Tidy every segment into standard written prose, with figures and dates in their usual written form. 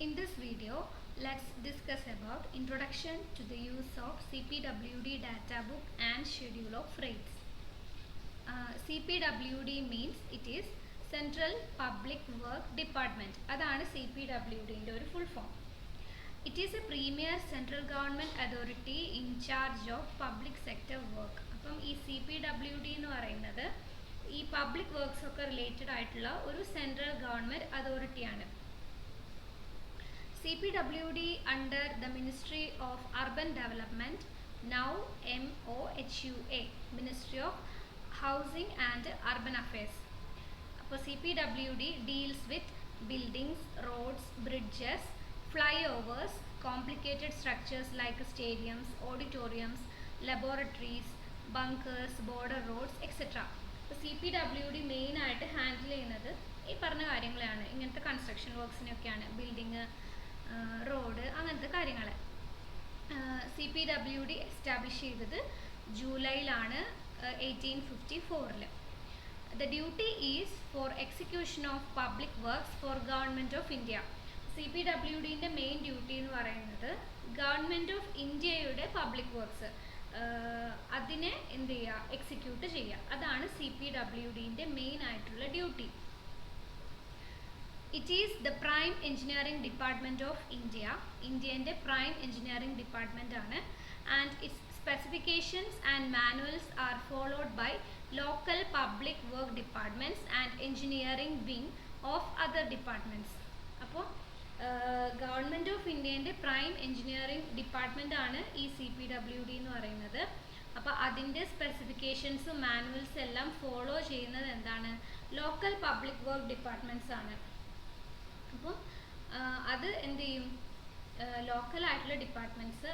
In this video, let's discuss about introduction to the use of CPWD data book and schedule of rates. CPWD means it is Central Public Work Department. That is CPWD in the full form. It is a premier central government authority in charge of public sector work. അപ്പം ഈ CPWD എന്ന് പറയുന്നത് ഈ public works ഒക്കെ related ആയിട്ടുള്ള ഒരു central government അതോറിറ്റിയാണ്. CPWD under the Ministry of Urban Development, now MOHUA, Ministry of Housing and Urban Affairs. അപ്പോൾ CPWD deals with buildings, roads, bridges, flyovers, complicated structures like stadiums, auditoriums, laboratories, bunkers, border roads, etc. അപ്പോൾ CPWD main ആയിട്ട് handle ചെയ്യുന്നത് ഈ പറഞ്ഞ കാര്യങ്ങളാണ്. ഇങ്ങനത്തെ construction വർക്ക്സിനൊക്കെയാണ്, building, road, അങ്ങനത്തെ കാര്യങ്ങൾ. CPWD എസ്റ്റാബ്ലിഷ് ചെയ്തത് ജൂലൈയിലാണ് 1854. The duty is for execution of public works for Government of India. CPWDൻ്റെ മെയിൻ ഡ്യൂട്ടി എന്ന് പറയുന്നത് ഗവൺമെൻറ് ഓഫ് ഇന്ത്യയുടെ പബ്ലിക് വർക്ക്സ് അതിനെ എന്ത് ചെയ്യുക, എക്സിക്യൂട്ട് ചെയ്യുക. അതാണ് CPWDൻ്റെ മെയിൻ ആയിട്ടുള്ള duty. It is the prime engineering department of India. ഇന്ത്യൻ്റെ പ്രൈം എഞ്ചിനീയറിംഗ് ഡിപ്പാർട്ട്മെൻ്റ് ആണ്. And its specifications and manuals are followed by local public work departments and engineering wing of other departments. അപ്പോൾ government of ഇന്ത്യൻ്റെ prime engineering department ആണ് ഈ CPWD എന്ന് പറയുന്നത്. അപ്പോൾ അതിൻ്റെ സ്പെസിഫിക്കേഷൻസും മാനുവൽസും എല്ലാം ഫോളോ ചെയ്യുന്നത് എന്താണ്, ലോക്കൽ പബ്ലിക് വർക്ക് ഡിപ്പാർട്ട്മെൻറ്റ്സ് ആണ്. അപ്പോൾ അത് എന്ത് ചെയ്യും, ലോക്കലായിട്ടുള്ള ഡിപ്പാർട്ട്മെൻറ്റ്സ്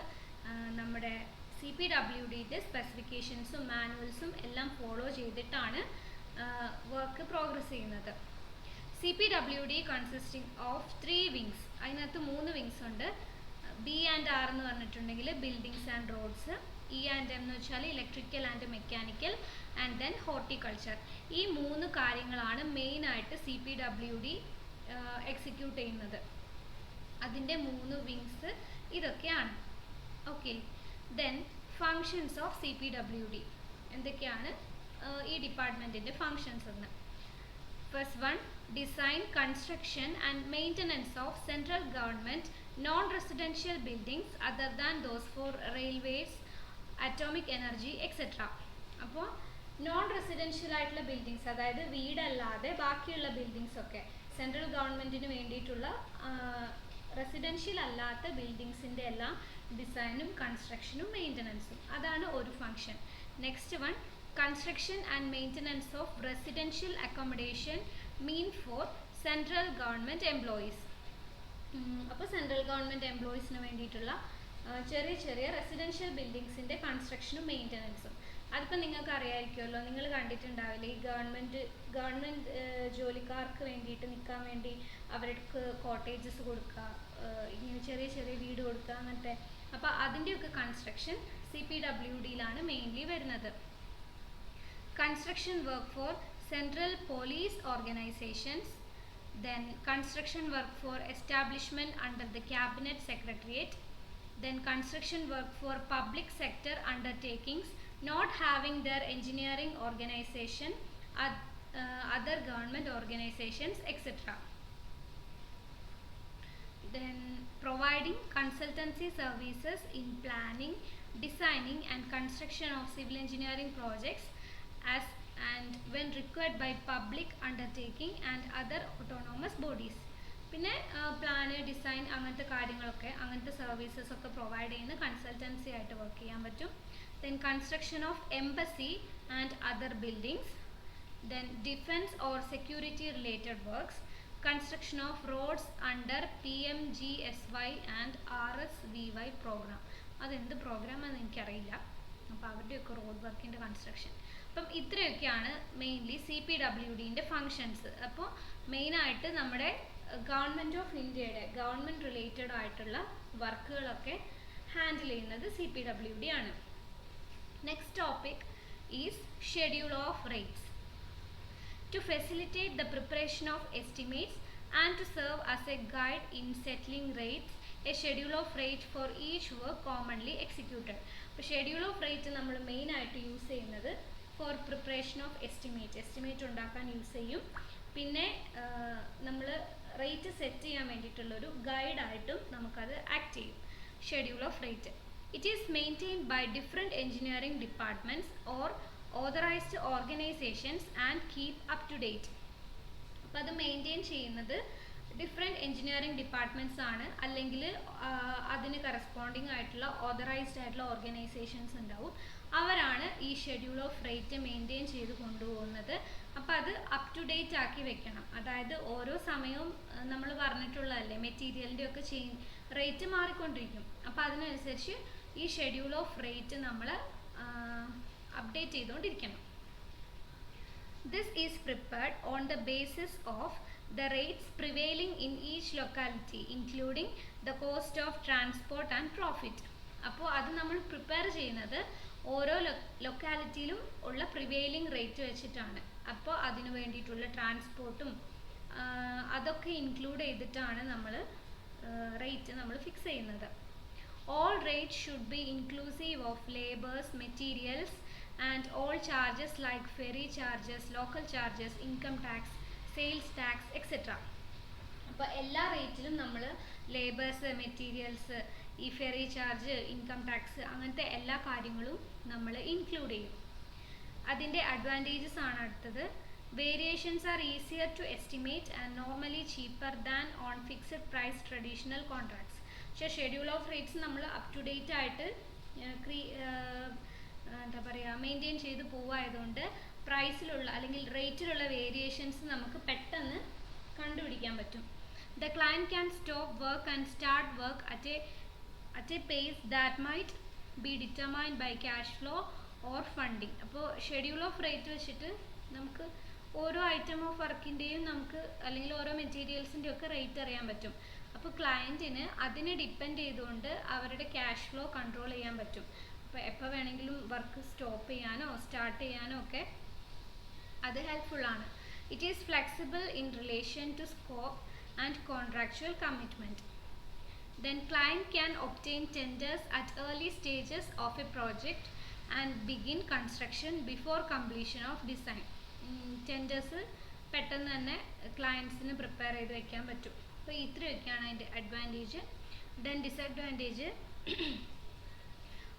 നമ്മുടെ CPWDയുടെ സ്പെസിഫിക്കേഷൻസും മാനുവൽസും എല്ലാം ഫോളോ ചെയ്തിട്ടാണ് വർക്ക് പ്രോഗ്രസ് ചെയ്യുന്നത്. CPWD consisting of 3 wings. അതിനകത്ത് 3 വിങ്സ് ഉണ്ട്. B&R എന്ന് പറഞ്ഞിട്ടുണ്ടെങ്കിൽ ബിൽഡിങ്സ് ആൻഡ് റോഡ്സ്, E&M എന്ന് വെച്ചാൽ electrical and mechanical, and then horticulture. ഈ 3 കാര്യങ്ങളാണ് മെയിനായിട്ട് CPWD എക്സിക്യൂട്ട് ചെയ്യുന്നത്. അതിൻ്റെ 3 വിങ്സ് ഇതൊക്കെയാണ്. Okay, then functions of CPWD എന്തൊക്കെയാണ് ഈ ഡിപ്പാർട്ട്മെൻറ്റിൻ്റെ ഫങ്ഷൻസ് എന്ന്. First one, design, construction and maintenance of central government non residential buildings other than those for railways, atomic energy, etcetera. അപ്പോൾ നോൺ റെസിഡൻഷ്യൽ ആയിട്ടുള്ള buildings, അതായത് വീടല്ലാതെ ബാക്കിയുള്ള ബിൽഡിങ്സ് ഒക്കെ സെൻട്രൽ ഗവൺമെൻറ്റിന് വേണ്ടിയിട്ടുള്ള റെസിഡൻഷ്യൽ അല്ലാത്ത ബിൽഡിങ്സിൻ്റെ എല്ലാം ഡിസൈനും കൺസ്ട്രക്ഷനും മെയിൻ്റനൻസും, അതാണ് ഒരു function. Next one, construction and maintenance of residential accommodation mean for central government employees. അപ്പോൾ സെൻട്രൽ ഗവൺമെൻറ് എംപ്ലോയീസിന് വേണ്ടിയിട്ടുള്ള ചെറിയ ചെറിയ റെസിഡൻഷ്യൽ ബിൽഡിങ്സിൻ്റെ കൺസ്ട്രക്ഷനും മെയിൻ്റനൻസും. അതിപ്പോൾ നിങ്ങൾക്ക് അറിയാമായിരിക്കുമല്ലോ, നിങ്ങൾ കണ്ടിട്ടുണ്ടാവില്ലേ, ഈ ഗവൺമെൻറ് ജോലിക്കാർക്ക് വേണ്ടിയിട്ട് നിൽക്കാൻ വേണ്ടി അവർക്ക് കോട്ടേജസ് കൊടുക്കുക, ഇങ്ങനെ ചെറിയ ചെറിയ വീട് കൊടുക്കുക, അങ്ങനത്തെ. അപ്പോൾ അതിൻ്റെയൊക്കെ കൺസ്ട്രക്ഷൻ CPWDയിലാണ് മെയിൻലി വരുന്നത്. Construction work for central police organisations, then construction work for establishment under the cabinet secretariat, then construction work for public sector undertakings not having their engineering organization, other government organizations, etc. Then providing consultancy services in planning, designing and construction of civil engineering projects as and when required by public undertaking and other autonomous bodies. പിന്നെ plan, design, അങ്ങനത്തെ കാര്യങ്ങളൊക്കെ, അങ്ങനത്തെ services ഒക്കെ provide ചെയ്യുന്ന consultancy ആയിട്ട് work ചെയ്യാൻ പറ്റും. Then construction of embassy and other buildings, then defence or security related works, construction of roads under PMGSY and RSVY programme. അതെന്ത് പ്രോഗ്രാമാണെന്ന് എനിക്കറിയില്ല. അപ്പോൾ അവരുടെയൊക്കെ റോഡ് വർക്കിൻ്റെ കൺസ്ട്രക്ഷൻ. അപ്പം ഇത്രയൊക്കെയാണ് മെയിൻലി CPWDൻ്റെ ഫങ്ഷൻസ്. അപ്പോൾ മെയിനായിട്ട് നമ്മുടെ ഗവൺമെൻറ് ഓഫ് ഇന്ത്യയുടെ ഗവൺമെൻറ് റിലേറ്റഡ് ആയിട്ടുള്ള വർക്കുകളൊക്കെ ഹാൻഡിൽ ചെയ്യുന്നത് CPWD ആണ്. Next topic is schedule of rates. To facilitate the preparation of estimates and to serve as a guide in settling rates, a schedule of rate for each work commonly executed. അപ്പോൾ schedule of rate നമ്മൾ മെയിനായിട്ട് use ചെയ്യുന്നത് four preparation of estimate ഉണ്ടാക്കാൻ use ചെയ്യും. പിന്നെ നമ്മൾ rate set ചെയ്യാൻ വേണ്ടിയിട്ടുള്ളൊരു ഗൈഡായിട്ടും നമുക്കത് ആക്ട് ചെയ്യും. Schedule of rate it is maintained by different engineering departments or authorised organisations and keep up to date. അപ്പോൾ അത് മെയിൻറ്റെയിൻ ചെയ്യുന്നത് ഡിഫറെൻറ്റ് എഞ്ചിനീയറിംഗ് ഡിപ്പാർട്ട്മെൻറ്റ്സ് ആണ്, അല്ലെങ്കിൽ അതിന് കറസ്പോണ്ടിങ് ആയിട്ടുള്ള ഓതറൈസ്ഡ് ആയിട്ടുള്ള ഓർഗനൈസേഷൻസ് ഉണ്ടാവും. അവരാണ് ഈ ഷെഡ്യൂൾ ഓഫ് റേറ്റ് മെയിൻറ്റെയിൻ ചെയ്ത് കൊണ്ടുപോകുന്നത്. അപ്പോൾ അത് അപ് ടു ഡേറ്റ് ആക്കി വെക്കണം. അതായത് ഓരോ സമയവും നമ്മൾ പറഞ്ഞിട്ടുള്ളതല്ലേ, മെറ്റീരിയലിൻ്റെ ഒക്കെ റേറ്റ് മാറിക്കൊണ്ടിരിക്കും. അപ്പോൾ അതിനനുസരിച്ച് ഈ ഷെഡ്യൂൾ ഓഫ് റേറ്റ് നമ്മൾ അപ്ഡേറ്റ് ചെയ്തുകൊണ്ടിരിക്കണം. This is prepared on the basis of the rates prevailing in each locality, including the cost of transport and profit. അപ്പോൾ അത് നമ്മൾ പ്രിപ്പയർ ചെയ്യുന്നത് ഓരോ ലൊക്കാലിറ്റിയിലും ഉള്ള പ്രിവെയിലിംഗ് റേറ്റ് വെച്ചിട്ടാണ്. അപ്പോൾ അതിന് വേണ്ടിയിട്ടുള്ള ട്രാൻസ്പോർട്ടും അതൊക്കെ ഇൻക്ലൂഡ് ചെയ്തിട്ടാണ് നമ്മൾ റേറ്റ് നമ്മൾ ഫിക്സ് ചെയ്യുന്നത്. All rates should be inclusive of labours, materials and all charges like ferry charges, local charges, income tax, sales tax, etc. അപ്പോൾ എല്ലാ റേറ്റിലും നമ്മൾ ലേബേഴ്സ്, മെറ്റീരിയൽസ്, ഈ ഫെറി ചാർജ്, ഇൻകം ടാക്സ്, അങ്ങനത്തെ എല്ലാ കാര്യങ്ങളും നമ്മൾ ഇൻക്ലൂഡ് ചെയ്യും. അതിൻ്റെ അഡ്വാൻറ്റേജസ് ആണ് അടുത്തത്. Variations are easier to estimate and normally cheaper than on fixed price traditional contracts. പക്ഷേ ഷെഡ്യൂൾ ഓഫ് റേറ്റ്സ് നമ്മൾ അപ് ടു ഡേറ്റ് ആയിട്ട് എന്താ പറയുക മെയിൻറ്റെയിൻ ചെയ്ത് പോവായതുകൊണ്ട് പ്രൈസിലുള്ള അല്ലെങ്കിൽ റേറ്റിലുള്ള വേരിയേഷൻസ് നമുക്ക് പെട്ടെന്ന് കണ്ടുപിടിക്കാൻ പറ്റും. The client can stop work and start work at a pace that might be determined by cash flow or funding. അപ്പോൾ ഷെഡ്യൂൾ ഓഫ് റേറ്റ് വെച്ചിട്ട് നമുക്ക് ഓരോ ഐറ്റം ഓഫ് വർക്കിൻ്റെയും നമുക്ക് അല്ലെങ്കിൽ ഓരോ മെറ്റീരിയൽസിൻ്റെ ഒക്കെ റേറ്റ് അറിയാൻ പറ്റും. അപ്പോൾ ക്ലയൻറ്റിന് അതിനെ ഡിപ്പെൻഡ് ചെയ്തുകൊണ്ട് അവരുടെ ക്യാഷ് ഫ്ലോ കൺട്രോൾ ചെയ്യാൻ പറ്റും. അപ്പോൾ എപ്പോൾ വേണമെങ്കിലും വർക്ക് സ്റ്റോപ്പ് ചെയ്യാനോ സ്റ്റാർട്ട് ചെയ്യാനോ ഒക്കെ അത് ഹെൽപ്ഫുള്ളാണ്. It is flexible in relation to scope and contractual commitment. Then client can obtain tenders at early stages of a project and begin construction before completion of design. Tenders പെട്ടെന്ന് തന്നെ ക്ലയൻസിന് prepare ചെയ്ത് വെക്കാൻ പറ്റും. അപ്പോൾ ഇത്രയൊക്കെയാണ് അതിൻ്റെ advantage. Then disadvantage,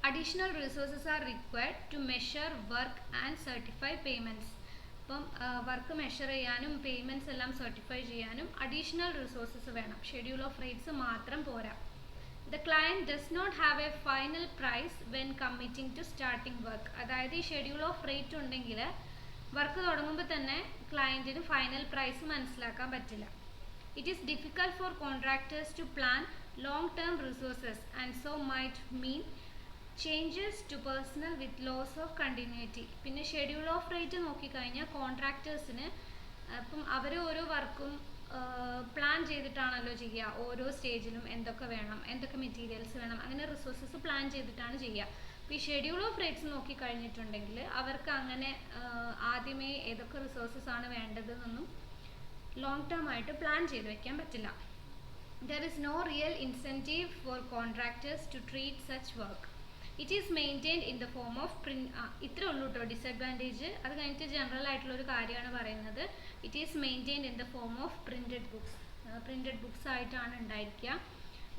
additional resources are required to measure work and certify payments. അപ്പം work measure ചെയ്യാനും പേയ്മെൻറ്റ്സ് എല്ലാം സർട്ടിഫൈ ചെയ്യാനും അഡീഷണൽ റിസോഴ്സസ് വേണം. ഷെഡ്യൂൾ ഓഫ് റേറ്റ്സ് മാത്രം പോരാ. The client does not have a final price when committing to starting work. അതായത് ഈ schedule of rate ഉണ്ടെങ്കിൽ വർക്ക് തുടങ്ങുമ്പോൾ തന്നെ ക്ലയൻറ്റിന് ഫൈനൽ പ്രൈസ് മനസ്സിലാക്കാൻ പറ്റില്ല. It is difficult for contractors to plan long term resources and so might mean changes to personnel with loss of continuity. പിന്നെ schedule of rate നോക്കിക്കഴിഞ്ഞാൽ കോൺട്രാക്ടേഴ്സിന് അപ്പം അവർ ഓരോ വർക്കും പ്ലാൻ ചെയ്തിട്ടാണല്ലോ ചെയ്യുക. ഓരോ സ്റ്റേജിലും എന്തൊക്കെ വേണം, എന്തൊക്കെ മെറ്റീരിയൽസ് വേണം, അങ്ങനെ റിസോഴ്സസ് പ്ലാൻ ചെയ്തിട്ടാണ് ചെയ്യുക. അപ്പോൾ ഈ ഷെഡ്യൂൾ ഓഫ് റേറ്റ്സ് നോക്കിക്കഴിഞ്ഞിട്ടുണ്ടെങ്കിൽ അവർക്ക് അങ്ങനെ ആദ്യമേ ഏതൊക്കെ റിസോഴ്സസ് ആണ് വേണ്ടതെന്നൊന്നും ലോങ് ടേം ആയിട്ട് പ്ലാൻ ചെയ്ത് വെക്കാൻ പറ്റില്ല. There is no real incentive for contractors to treat such work. It is maintained in the form of ഇത്രേ ഉള്ളൂ കേട്ടോ ഡിസഡ്വാൻറ്റേജ്. അത് കഴിഞ്ഞിട്ട് ജനറൽ ആയിട്ടുള്ളൊരു കാര്യമാണ് പറയുന്നത്. It is maintained in the form of printed books ആയിട്ടാണ് ഉണ്ടായിരിക്കുക.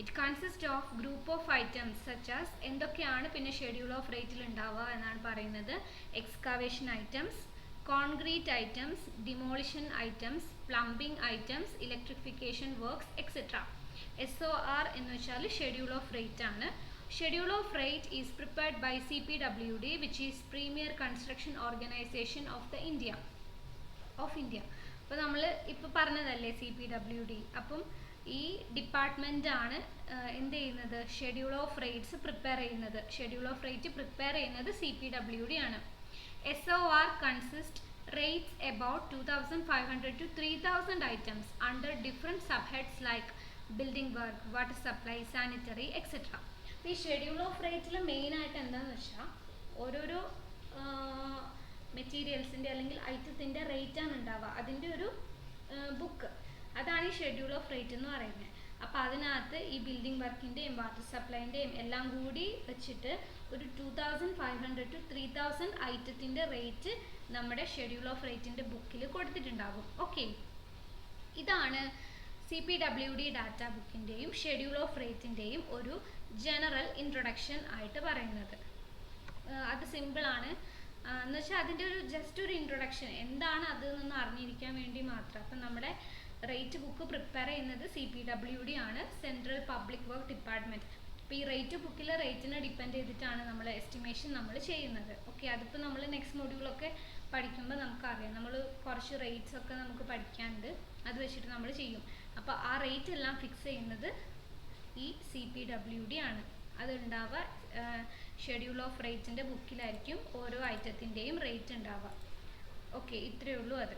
It consist of group of items such as എന്തൊക്കെയാണ് പിന്നെ ഷെഡ്യൂൾ ഓഫ് റേറ്റിൽ ഉണ്ടാവുക എന്നാണ് പറയുന്നത്. Excavation items, concrete items, demolition items, plumbing items, electrification works etcetera. SOR എന്ന് വെച്ചാൽ ഷെഡ്യൂൾ ഓഫ് റേറ്റ് ആണ്. Schedule of rate is prepared by CPWD, which is Premier Construction Organization of India. അപ്പോൾ നമ്മൾ ഇപ്പോൾ പറഞ്ഞതല്ലേ CPWD. അപ്പം ഈ ഡിപ്പാർട്ട്മെൻ്റ് ആണ് എന്ത് ചെയ്യുന്നത്, ഷെഡ്യൂൾ ഓഫ് റേറ്റ്സ് പ്രിപ്പയർ ചെയ്യുന്നത്. ഷെഡ്യൂൾ ഓഫ് റേറ്റ് പ്രിപ്പയർ ചെയ്യുന്നത് CPWD ആണ്. SOR consists rates about 2,500 to 3,000 items under different subheads like building work, water supply, sanitary, etc. ഈ ഷെഡ്യൂൾ ഓഫ് റേറ്റിൽ മെയിനായിട്ട് എന്താണെന്ന് വെച്ചാൽ ഓരോരോ മെറ്റീരിയൽസിൻ്റെ അല്ലെങ്കിൽ ഐറ്റത്തിൻ്റെ റേറ്റാണ് ഉണ്ടാവുക. അതിൻ്റെ ഒരു ബുക്ക്, അതാണ് ഈ ഷെഡ്യൂൾ ഓഫ് റേറ്റ് എന്ന് പറയുന്നത്. അപ്പോൾ അതിനകത്ത് ഈ ബിൽഡിംഗ് വർക്കിൻ്റെയും വാട്ടർ സപ്ലൈൻ്റെയും എല്ലാം കൂടി വെച്ചിട്ട് ഒരു 2500 to 3000 ഐറ്റത്തിൻ്റെ റേറ്റ് നമ്മുടെ ഷെഡ്യൂൾ ഓഫ് റേറ്റിൻ്റെ ബുക്കിൽ കൊടുത്തിട്ടുണ്ടാകും. ഓക്കെ, ഇതാണ് CPWD ഡാറ്റ ബുക്കിൻ്റെയും ഷെഡ്യൂൾ ഓഫ് റേറ്റിൻ്റെയും ഒരു ജനറൽ ഇൻട്രൊഡക്ഷൻ ആയിട്ട് പറയുന്നത്. അത് സിമ്പിളാണ് എന്ന് വെച്ചാൽ അതിൻ്റെ ഒരു ജസ്റ്റ് ഒരു ഇൻട്രൊഡക്ഷൻ എന്താണ് അത് എന്നൊന്ന് അറിഞ്ഞിരിക്കാൻ വേണ്ടി മാത്രം. അപ്പം നമ്മുടെ റേറ്റ് ബുക്ക് പ്രിപ്പയർ ചെയ്യുന്നത് CPWD ആണ്, സെൻട്രൽ പബ്ലിക് വർക്ക് ഡിപ്പാർട്ട്മെൻറ്റ്. അപ്പോൾ ഈ റേറ്റ് ബുക്കിലെ റേറ്റിനെ ഡിപ്പെൻഡ് ചെയ്തിട്ടാണ് നമ്മൾ എസ്റ്റിമേഷൻ നമ്മൾ ചെയ്യുന്നത്. ഓക്കെ, അതിപ്പോൾ നമ്മൾ നെക്സ്റ്റ് മൊഡ്യൂളൊക്കെ പഠിക്കുമ്പോൾ നമുക്കറിയാം, നമ്മൾ കുറച്ച് റേറ്റ്സ് ഒക്കെ നമുക്ക് പഠിക്കാനുണ്ട്, അത് വെച്ചിട്ട് നമ്മൾ ചെയ്യും. അപ്പോൾ ആ റേറ്റ് എല്ലാം ഫിക്സ് ചെയ്യുന്നത് ഈ CPWD ആണ്. അതുണ്ടാവുക ഷെഡ്യൂൾ ഓഫ് റേറ്റിൻ്റെ ബുക്കിലായിരിക്കും ഓരോ ഐറ്റത്തിൻ്റെയും റേറ്റ് ഉണ്ടാവുക. ഓക്കെ, ഇത്രയേ ഉള്ളൂ അത്.